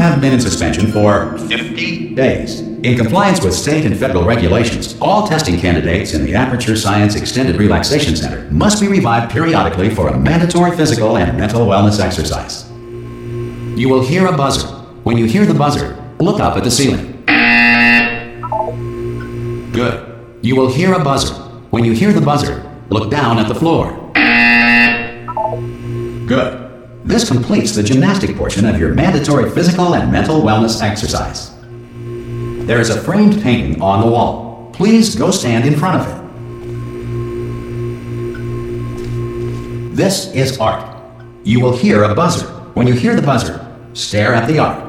have been in suspension for 50 days. In compliance with state and federal regulations, all testing candidates in the Aperture Science Extended Relaxation Center must be revived periodically for a mandatory physical and mental wellness exercise. You will hear a buzzer. When you hear the buzzer, look up at the ceiling. Good. You will hear a buzzer. When you hear the buzzer, look down at the floor. Good. This completes the gymnastic portion of your mandatory physical and mental wellness exercise. There is a framed painting on the wall. Please go stand in front of it. This is art. You will hear a buzzer. When you hear the buzzer, stare at the art.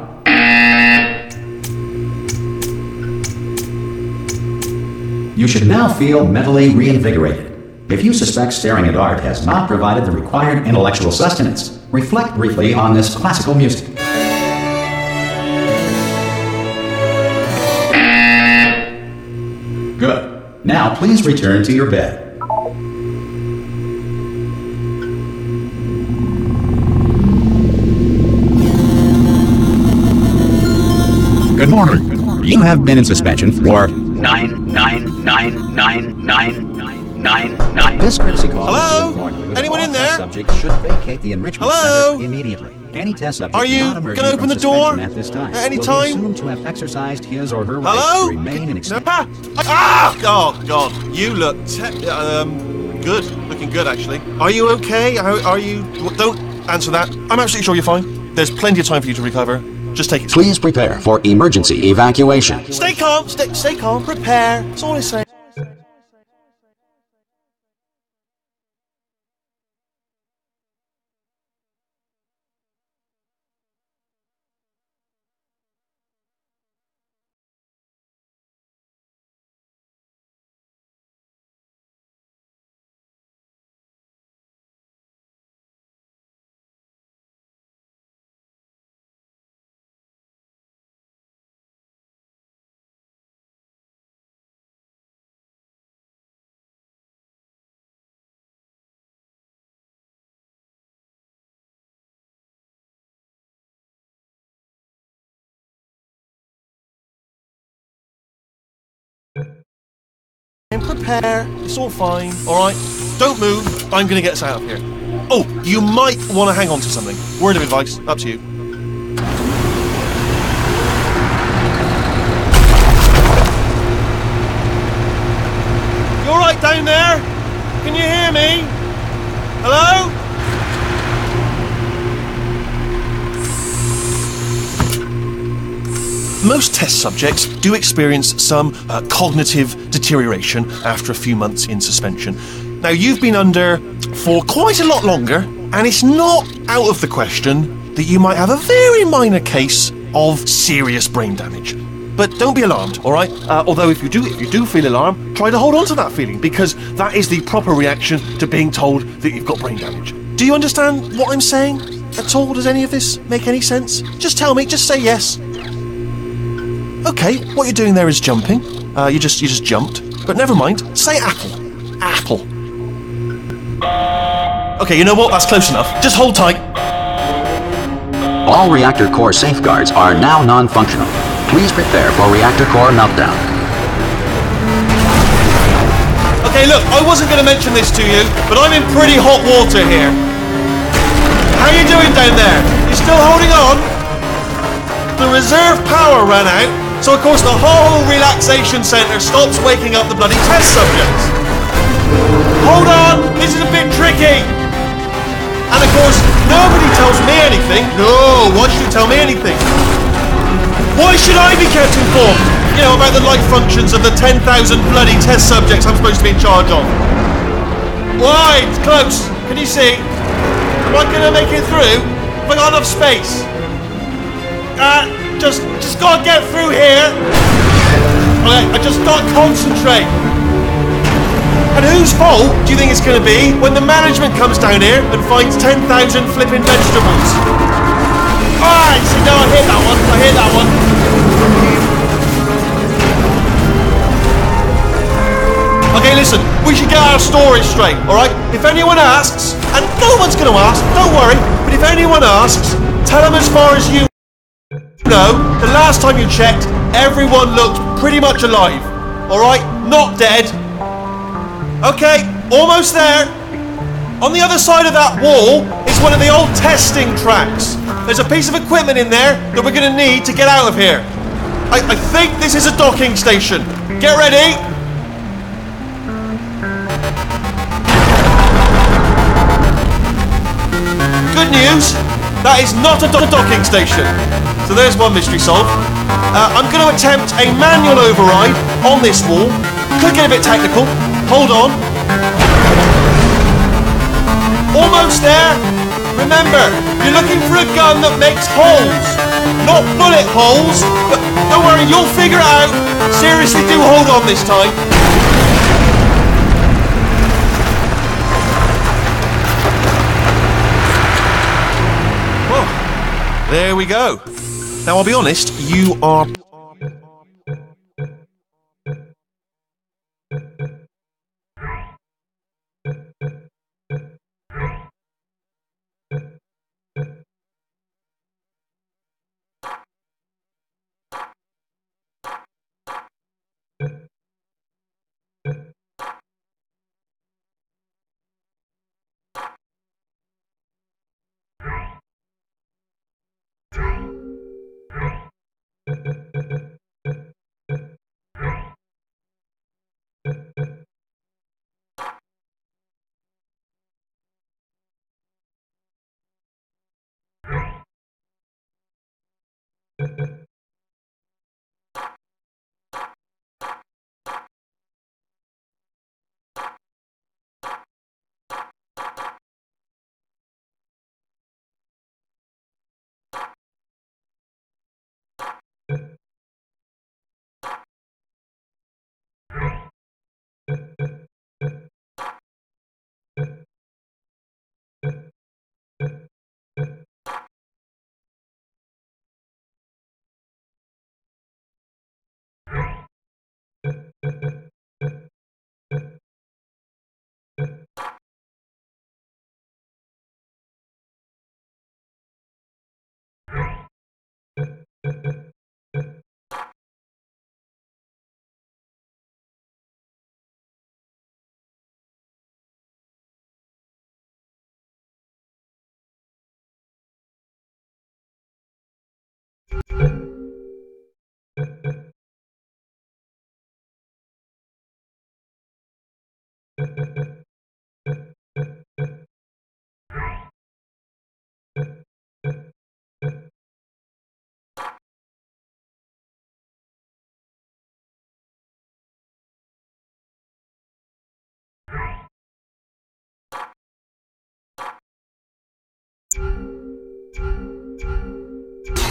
You should now feel mentally reinvigorated. If you suspect staring at art has not provided the required intellectual sustenance, reflect briefly on this classical music. Good. Now please return to your bed. Good morning. You have been in suspension for 9999999. This courtesy call. Hello? Anyone in there? Subject should vacate the enrichment center immediately. Any test subject Are you going to open the door at this time at any will time? be assumed to have exercised his or her right Hello? to remain in Oh God, you look good. Looking good, actually. Are you okay? Are you? Don't answer that. I'm absolutely sure you're fine. There's plenty of time for you to recover. Just take it. Please prepare for emergency evacuation. Stay calm. Stay calm. Prepare. That's all I say. And prepare. It's all fine. All right. Don't move. I'm going to get us out of here. Oh, you might want to hang on to something. Word of advice. Up to you. You all right down there? Can you hear me? Hello? Most test subjects do experience some cognitive deterioration after a few months in suspension. Now, you've been under for quite a lot longer, and it's not out of the question that you might have a very minor case of serious brain damage. But don't be alarmed, all right? Although if you do feel alarmed, try to hold on to that feeling, because that is the proper reaction to being told that you've got brain damage. Do you understand what I'm saying at all? Does any of this make any sense? Just tell me, just say yes. Okay, what you're doing there is jumping. You just jumped. But never mind. Say apple. Apple. Okay, you know what? That's close enough. Just hold tight. All reactor core safeguards are now non-functional. Please prepare for reactor core meltdown. Okay, look, I wasn't going to mention this to you, but I'm in pretty hot water here. How you doing down there? You still holding on? The reserve power ran out, so of course the whole relaxation centre stops waking up the bloody test subjects. Hold on, this is a bit tricky. And of course, nobody tells me anything. No, why should you tell me anything? Why should I be kept informed? You know, about the life functions of the 10,000 bloody test subjects I'm supposed to be in charge of. Why? It's close. Can you see? Am I going to make it through? Have I got enough space? Just gotta get through here. Okay, I just gotta concentrate. And whose fault do you think it's gonna be when the management comes down here and finds 10,000 flipping vegetables? Alright, see, no, I hear that one. Okay, listen, we should get our stories straight, alright? If anyone asks, and no one's gonna ask, don't worry, but if anyone asks, tell them as far as you know, the last time you checked, everyone looked pretty much alive. Alright? Not dead. Okay, almost there. On the other side of that wall is one of the old testing tracks. There's a piece of equipment in there that we're going to need to get out of here. I think this is a docking station. Get ready. Good news, that is not a docking station. So there's one mystery solved. I'm going to attempt a manual override on this wall. Could get a bit technical. Hold on. Almost there. Remember, you're looking for a gun that makes holes. Not bullet holes, but don't worry, you'll figure it out. Seriously, do hold on this time. Whoa, there we go. Now, I'll be honest, you are...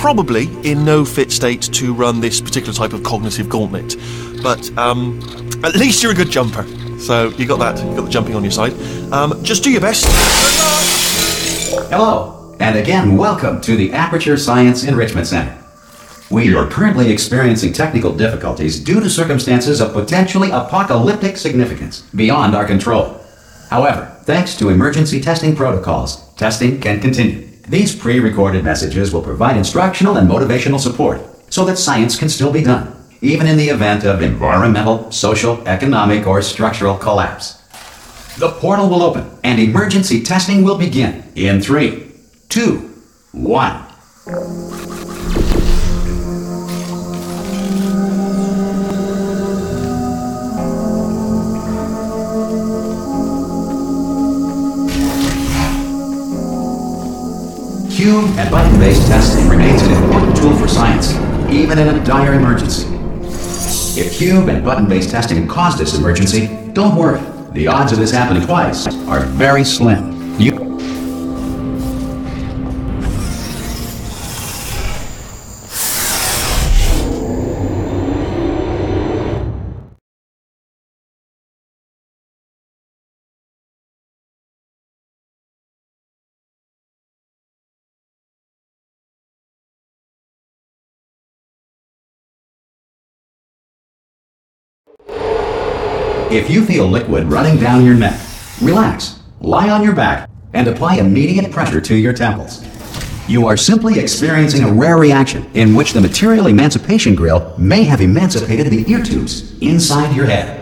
probably in no fit state to run this particular type of cognitive gauntlet, but at least you're a good jumper, so you got that. You got the jumping on your side. Just do your best. Hello, and again, welcome to the Aperture Science Enrichment Center. We are currently experiencing technical difficulties due to circumstances of potentially apocalyptic significance beyond our control. However, thanks to emergency testing protocols, testing can continue. These pre-recorded messages will provide instructional and motivational support so that science can still be done, even in the event of environmental, social, economic, or structural collapse. The portal will open and emergency testing will begin in 3, 2, 1. Cube and button-based testing remains an important tool for science, even in a dire emergency. If cube and button-based testing caused this emergency, don't worry. The odds of this happening twice are very slim. If you feel liquid running down your neck, relax, lie on your back, and apply immediate pressure to your temples. You are simply experiencing a rare reaction in which the material emancipation grill may have emancipated the ear tubes inside your head.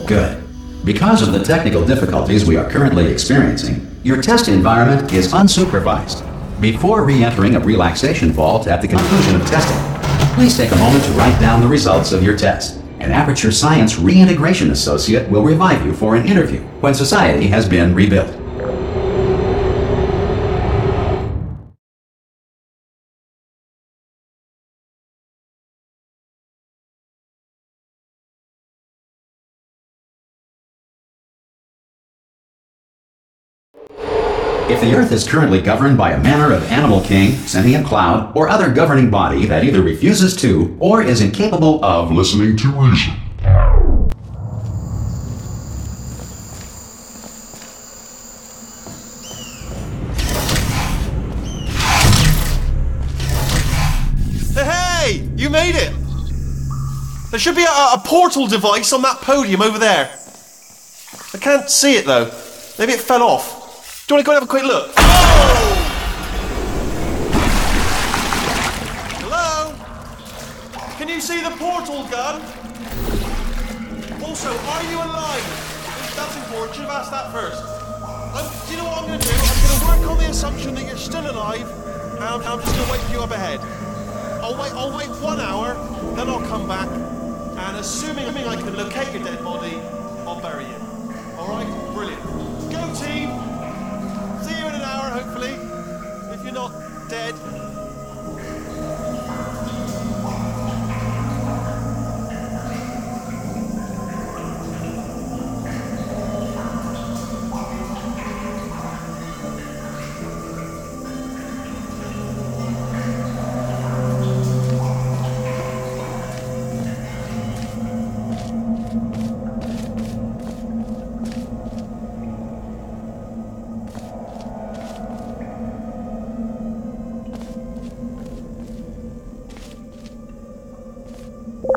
Good. Because of the technical difficulties we are currently experiencing, your test environment is unsupervised. Before re-entering a relaxation vault at the conclusion of testing, please take a moment to write down the results of your test. An Aperture Science Reintegration Associate will revive you for an interview when society has been rebuilt. If the Earth is currently governed by a manner of animal king, sentient cloud, or other governing body that either refuses to or is incapable of listening to reason, Hey! You made it! There should be a portal device on that podium over there. I can't see it though. Maybe it fell off. Do you want to go and have a quick look? Oh! Hello? Can you see the portal gun? Also, are you alive? That's important. Should have asked that first. Do you know what I'm going to do? I'm going to work on the assumption that you're still alive, and I'm just going to wait for you up ahead. I'll wait 1 hour, then I'll come back, and assuming I can locate your dead body, I'll bury you. Alright? Brilliant. Go team! See you in an hour, hopefully, if you're not dead.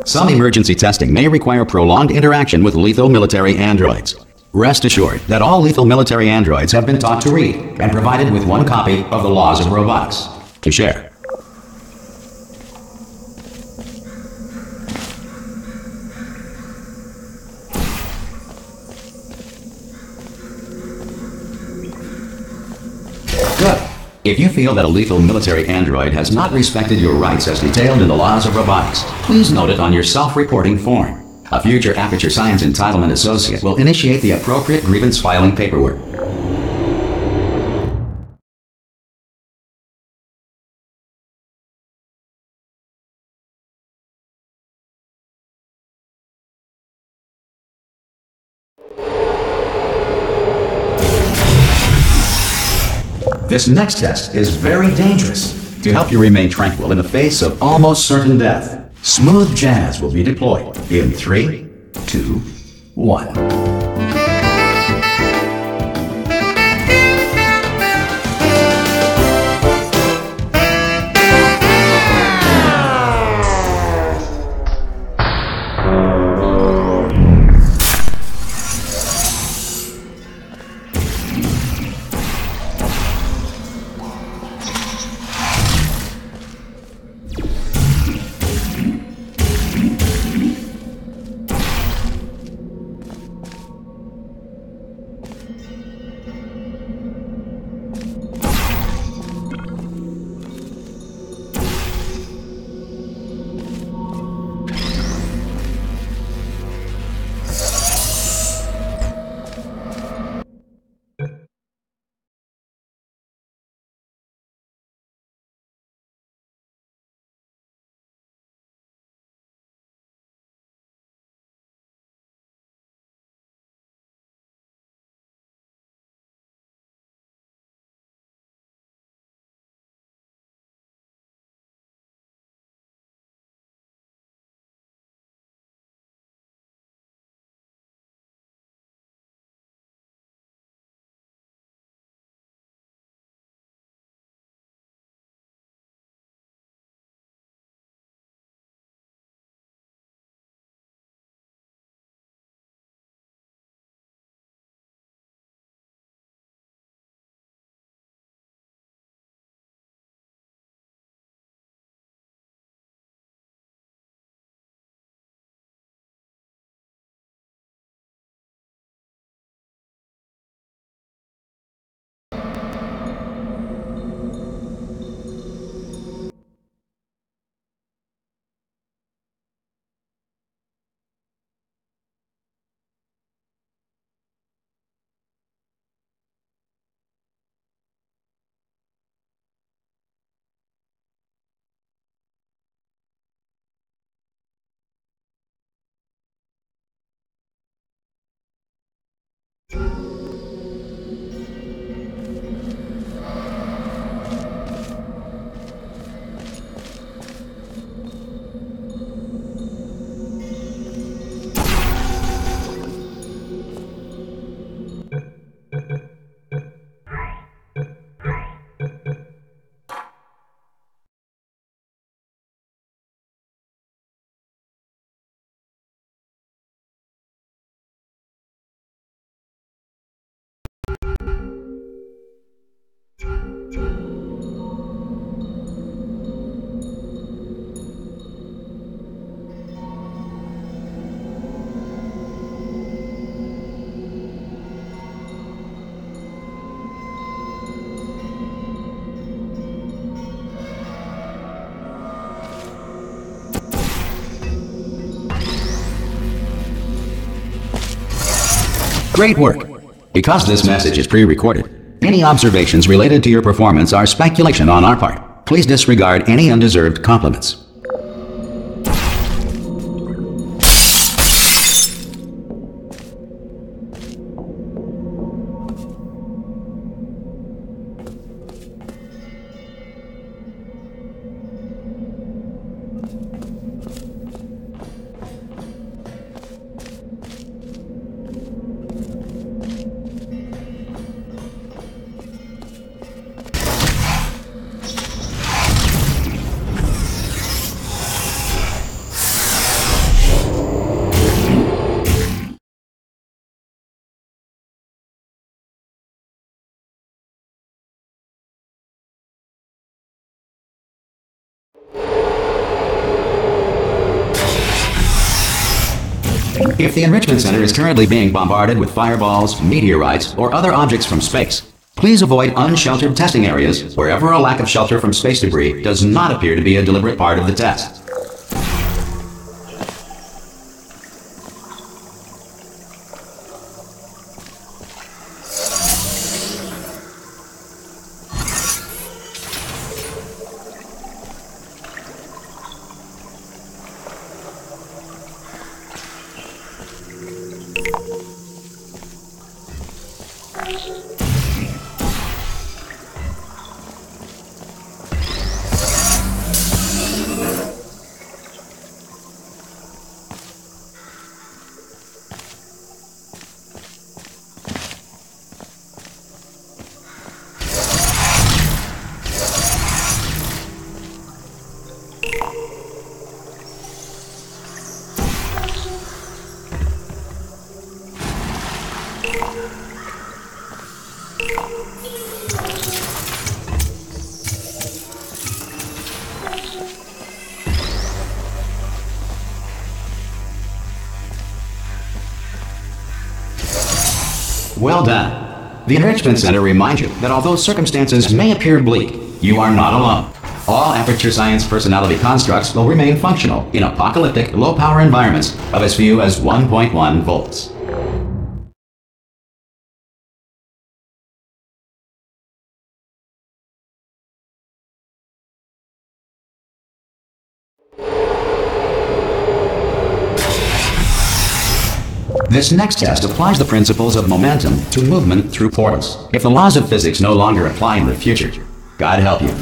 Some emergency testing may require prolonged interaction with lethal military androids. Rest assured that all lethal military androids have been taught to read and provided with 1 copy of the Laws of Robotics to share. If you feel that a lethal military android has not respected your rights as detailed in the laws of robotics, please note it on your self-reporting form. A future Aperture Science Entitlement Associate will initiate the appropriate grievance filing paperwork. This next test is very dangerous. To help you remain tranquil in the face of almost certain death, smooth jazz will be deployed in 3, 2, 1. Great work! Because this message is pre-recorded, any observations related to your performance are speculation on our part. Please disregard any undeserved compliments. If the Enrichment Center is currently being bombarded with fireballs, meteorites, or other objects from space, Please avoid unsheltered testing areas wherever a lack of shelter from space debris does not appear to be a deliberate part of the test. Well done. The Enrichment Center reminds you that although circumstances may appear bleak, you are not alone. All Aperture Science personality constructs will remain functional in apocalyptic, low-power environments of as few as 1.1 volts. This next test applies the principles of momentum to movement through portals. If the laws of physics no longer apply in the future, God help you.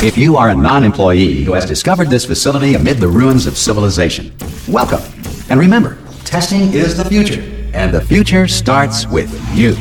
If you are a non-employee who has discovered this facility amid the ruins of civilization, welcome. And remember, testing is the future, and the future starts with you.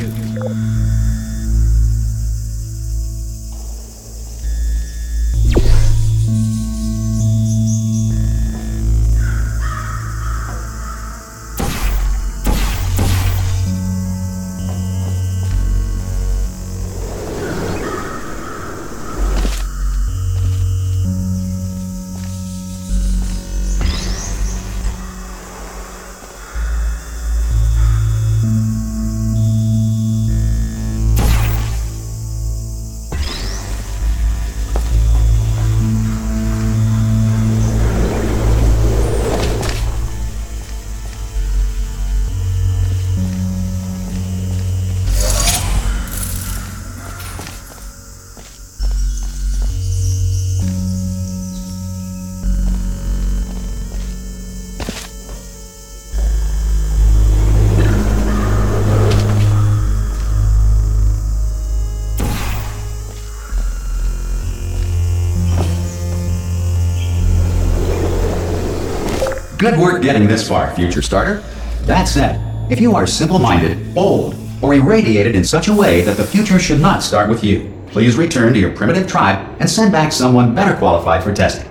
Good work getting this far, Future Starter. That said, if you are simple-minded, old, or irradiated in such a way that the future should not start with you, please return to your primitive tribe and send back someone better qualified for testing.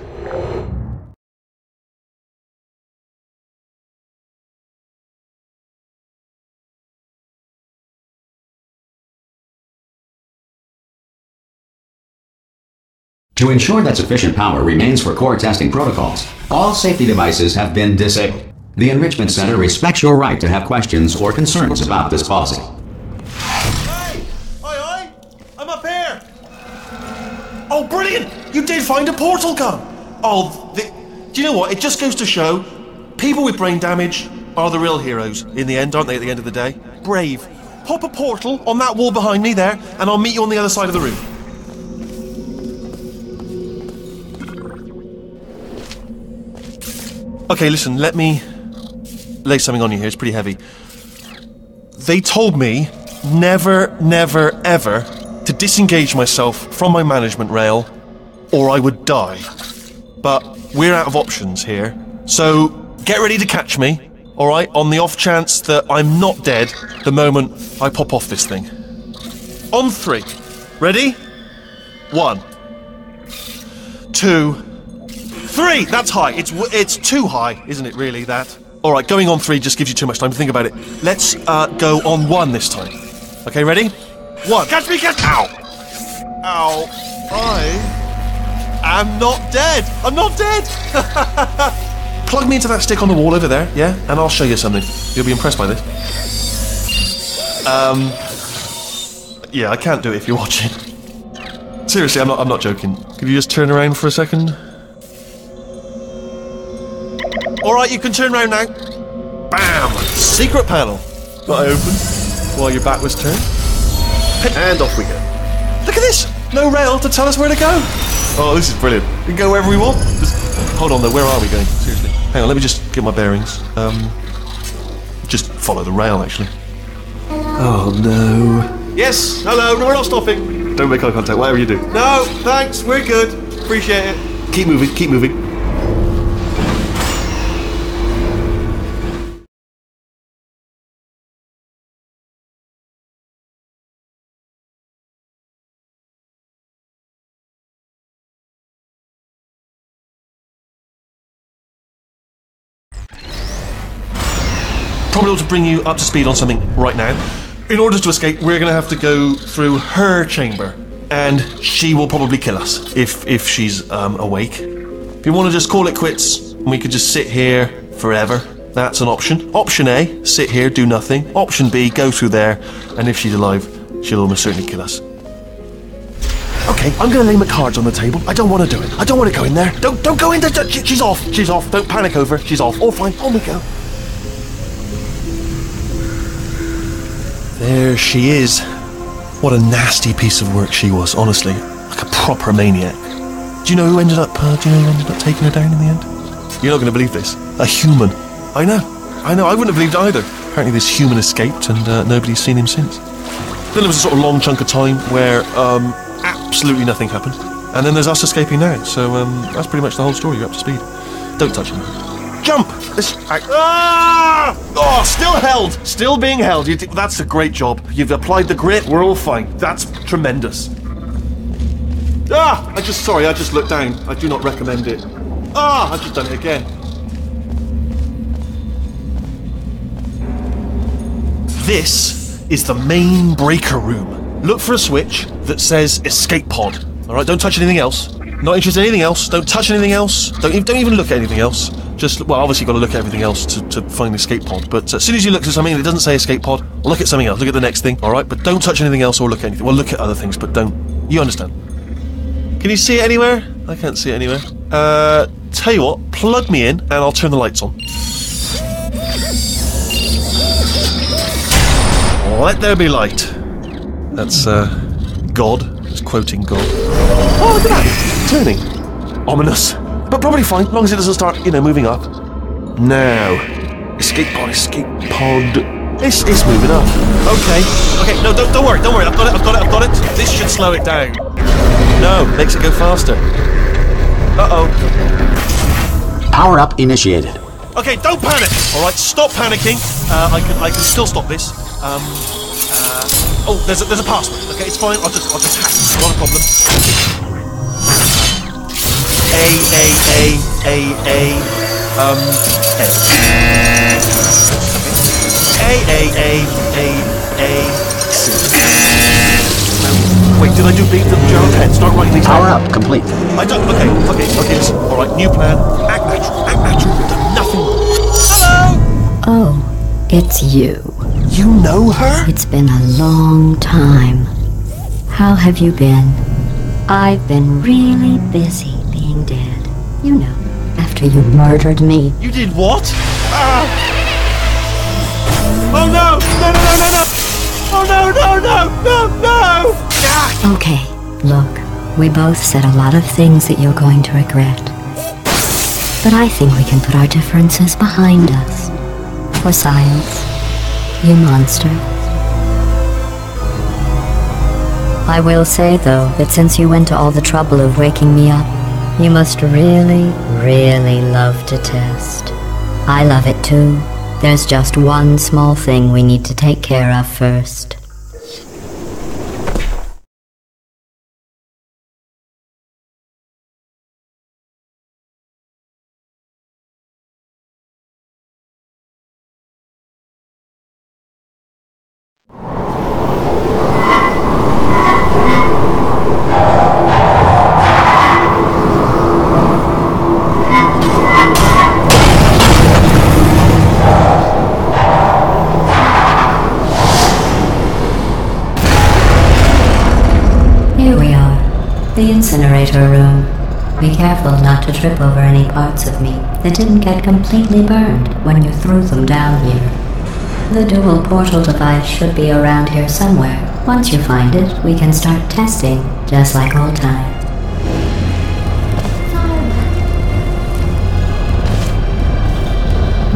To ensure that sufficient power remains for core testing protocols, all safety devices have been disabled. The Enrichment Center respects your right to have questions or concerns about this policy. Hey! Aye, I'm up here! Oh, brilliant! You did find a portal gun! Oh, do you know what? It just goes to show, people with brain damage are the real heroes in the end, aren't they, at the end of the day? Brave. Pop a portal on that wall behind me there, and I'll meet you on the other side of the room. Okay, listen, let me lay something on you here. It's pretty heavy. They told me never, never, ever to disengage myself from my management rail or I would die. But we're out of options here, So, get ready to catch me, alright, on the off chance that I'm not dead the moment I pop off this thing. On 3. Ready? 1, 2, 3! That's high. It's too high, isn't it, really, that? Alright, going on 3 just gives you too much time to think about it. Let's go on 1 this time. Okay, ready? 1. Catch me, catch... Ow! Ow. I am not dead. I'm not dead. Plug me into that stick on the wall over there, yeah? And I'll show you something. You'll be impressed by this. Yeah, I can't do it if you're watching. Seriously, I'm not joking. Could you just turn around for a second? Alright, you can turn around now. Bam! Secret panel. That I opened while your back was turned. And off we go. Look at this! No rail to tell us where to go. Oh, this is brilliant. We can go wherever we want. Hold on though, where are we going? Seriously. Hang on, let me just get my bearings. Just follow the rail, actually. Oh no. Yes, hello, no, we're not stopping. Don't make eye contact, whatever you do. No, thanks, we're good. Appreciate it. Keep moving, keep moving. Probably ought to bring you up to speed on something right now. In order to escape, we're going to have to go through her chamber, and she will probably kill us if she's awake. If you want to just call it quits, and we could just sit here forever, that's an option. Option A, sit here, do nothing. Option B, go through there, and if she's alive, she'll almost certainly kill us. Okay, I'm going to lay my cards on the table. I don't want to do it. I don't want to go in there. Don't go in there. She's off. She's off. Don't panic over. She's off. All fine. On we go. There she is. What a nasty piece of work she was, honestly. Like a proper maniac. Do you know who ended up taking her down in the end? You're not going to believe this. A human. I know. I wouldn't have believed it either. Apparently this human escaped and nobody's seen him since. Then there was a sort of long chunk of time where absolutely nothing happened. And then there's us escaping now. So that's pretty much the whole story. You're up to speed. Don't touch him. Jump! Oh, still held! Still being held. That's a great job. You've applied the grit. We're all fine. That's tremendous. I just looked down. I do not recommend it. I've just done it again. This is the main breaker room. Look for a switch that says escape pod. Alright, don't touch anything else. Not interested in anything else. Don't touch anything else. Don't even look at anything else. Just, well, obviously you've got to look at everything else to find the escape pod. But as soon as you look at something and it doesn't say escape pod, look at something else. Look at the next thing, alright? But don't touch anything else or look at anything. Well, look at other things, but don't. You understand? Can you see it anywhere? I can't see it anywhere. Tell you what, plug me in and I'll turn the lights on. Let there be light. That's, God. It's quoting God. Oh, look at that! Turning. Ominous. But probably fine, as long as it doesn't start, moving up. Now. Escape pod. It's moving up. Okay, no, don't worry. I've got it. This should slow it down. No, makes it go faster. Uh-oh. Power up initiated. Okay, don't panic! Alright, stop panicking. I can still stop this. Oh, there's a password. Okay, it's fine. I'll just hack it. Not a problem. Wait, did I do beat the Gerald Pen? Start writing these Power up complete. I don't. Okay. Listen. All right, new plan. Act natural. Done nothing. Hello. Oh, it's you. You know her? It's been a long time. How have you been? I've been really busy being dead. You know, after you murdered me. You did what? Oh no! No! Oh no! Okay, look, we both said a lot of things that you're going to regret. But I think we can put our differences behind us. For science, you monster. I will say, though, that since you went to all the trouble of waking me up, You must really, really love to test. I love it too. There's just one small thing we need to take care of first. Here we are, the incinerator room. Be careful not to trip over any parts of me that didn't get completely burned when you threw them down here. The dual portal device should be around here somewhere. Once you find it, we can start testing, just like old times.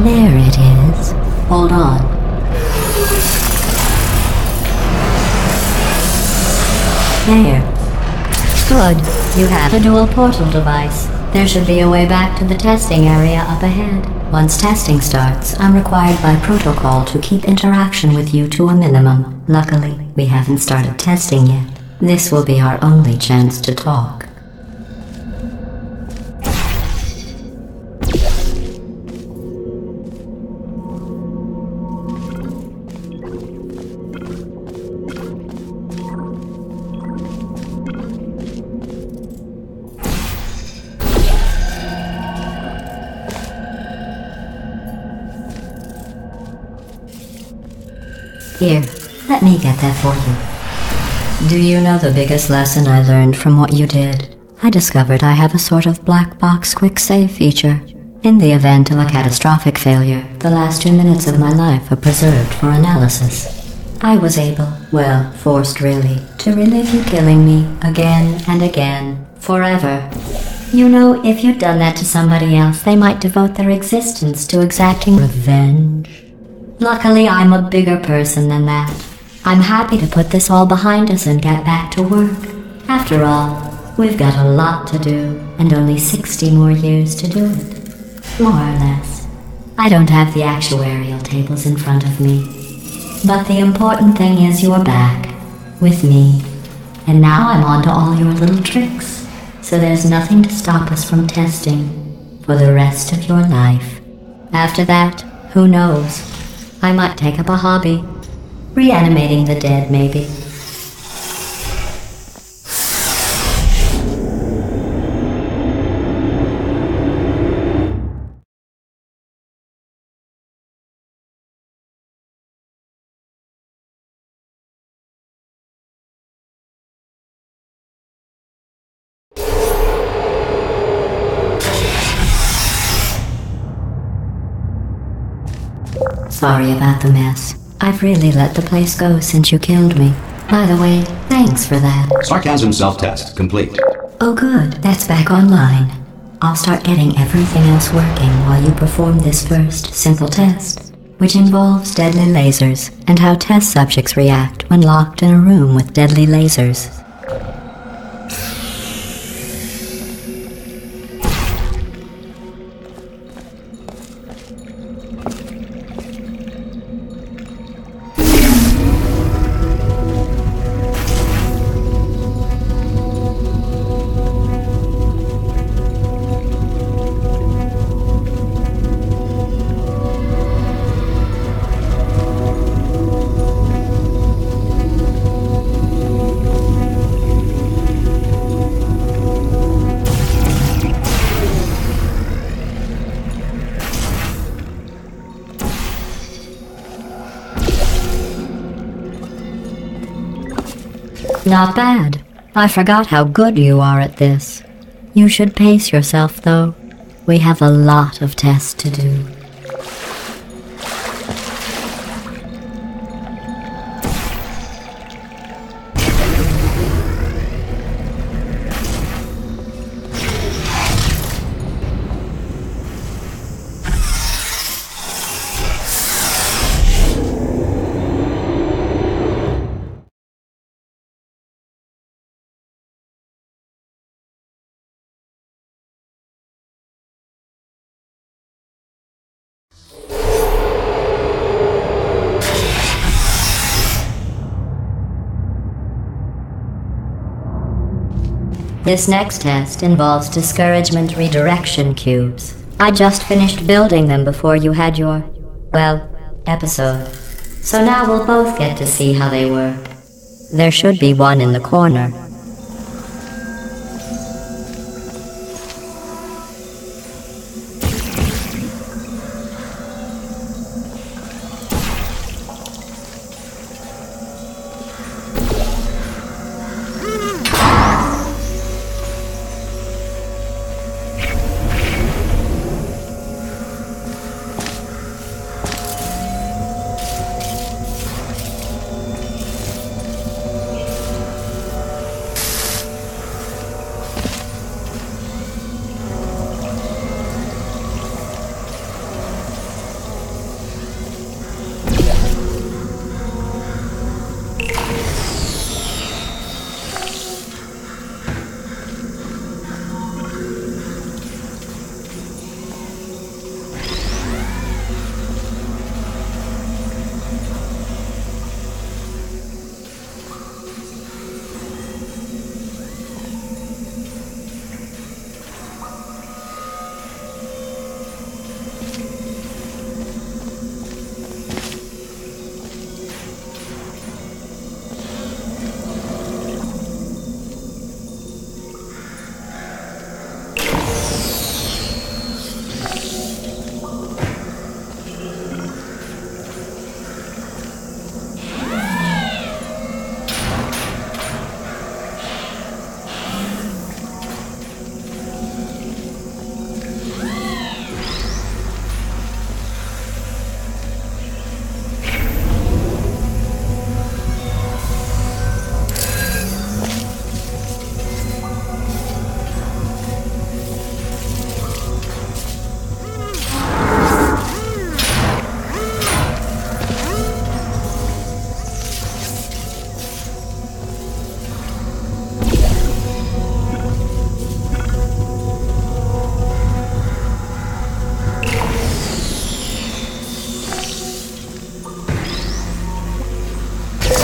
There it is. Hold on. There. Good. You have a dual portal device. There should be a way back to the testing area up ahead. Once testing starts, I'm required by protocol to keep interaction with you to a minimum. Luckily, we haven't started testing yet. This will be our only chance to talk. Here, let me get that for you. Do you know the biggest lesson I learned from what you did? I discovered I have a sort of black box quick save feature. In the event of a catastrophic failure, the last 2 minutes of my life are preserved for analysis. I was able, well, forced really, to relive you killing me again and again, forever. You know, if you'd done that to somebody else, they might devote their existence to exacting revenge. Luckily, I'm a bigger person than that. I'm happy to put this all behind us and get back to work. After all, we've got a lot to do, and only 60 more years to do it. More or less. I don't have the actuarial tables in front of me. But the important thing is you're back, with me. And now I'm on to all your little tricks, so there's nothing to stop us from testing for the rest of your life. After that, who knows? I might take up a hobby. Reanimating the dead, maybe. Sorry about the mess. I've really let the place go since you killed me. By the way, thanks for that. Sarcasm self-test complete. Oh good, that's back online. I'll start getting everything else working while you perform this first simple test, which involves deadly lasers and how test subjects react when locked in a room with deadly lasers. Not bad. I forgot how good you are at this. You should pace yourself, though. We have a lot of tests to do. This next test involves discouragement redirection cubes. I just finished building them before you had your, well, episode. So now we'll both get to see how they work. There should be one in the corner.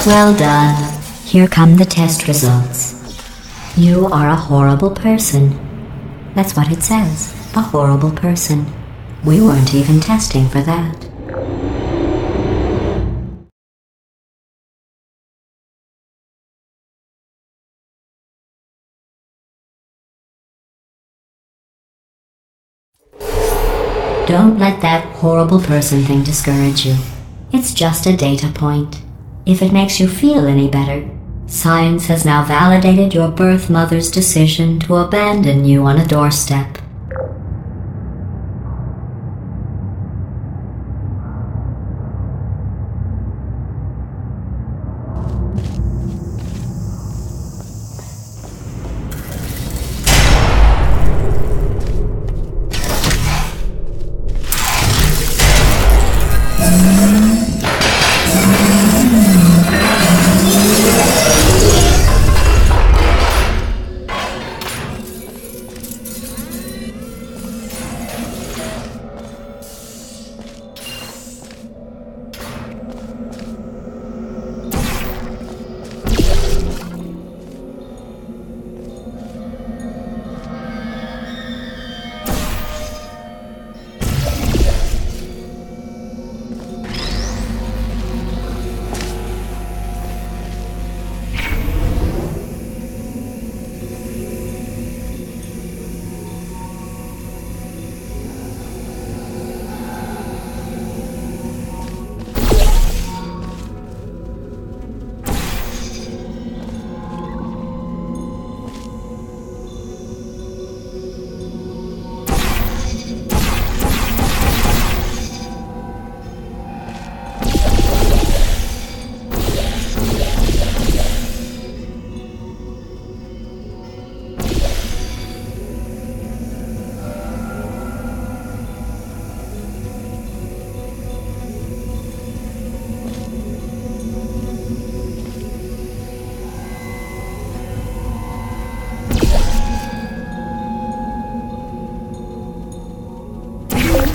Well done. Here come the test results. You are a horrible person. That's what it says. A horrible person. We weren't even testing for that. Don't let that horrible person thing discourage you. It's just a data point. If it makes you feel any better, science has now validated your birth mother's decision to abandon you on a doorstep.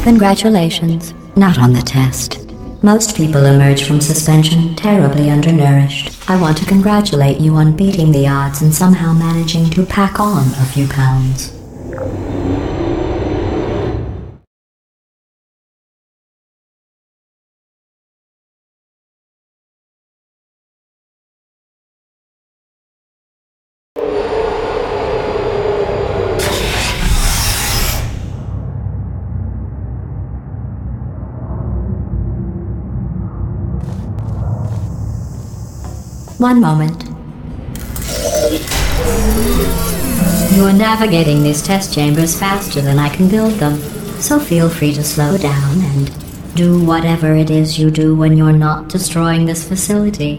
Congratulations. Not on the test. Most people emerge from suspension terribly undernourished. I want to congratulate you on beating the odds and somehow managing to pack on a few pounds. One moment. You are navigating these test chambers faster than I can build them, so feel free to slow down and do whatever it is you do when you're not destroying this facility.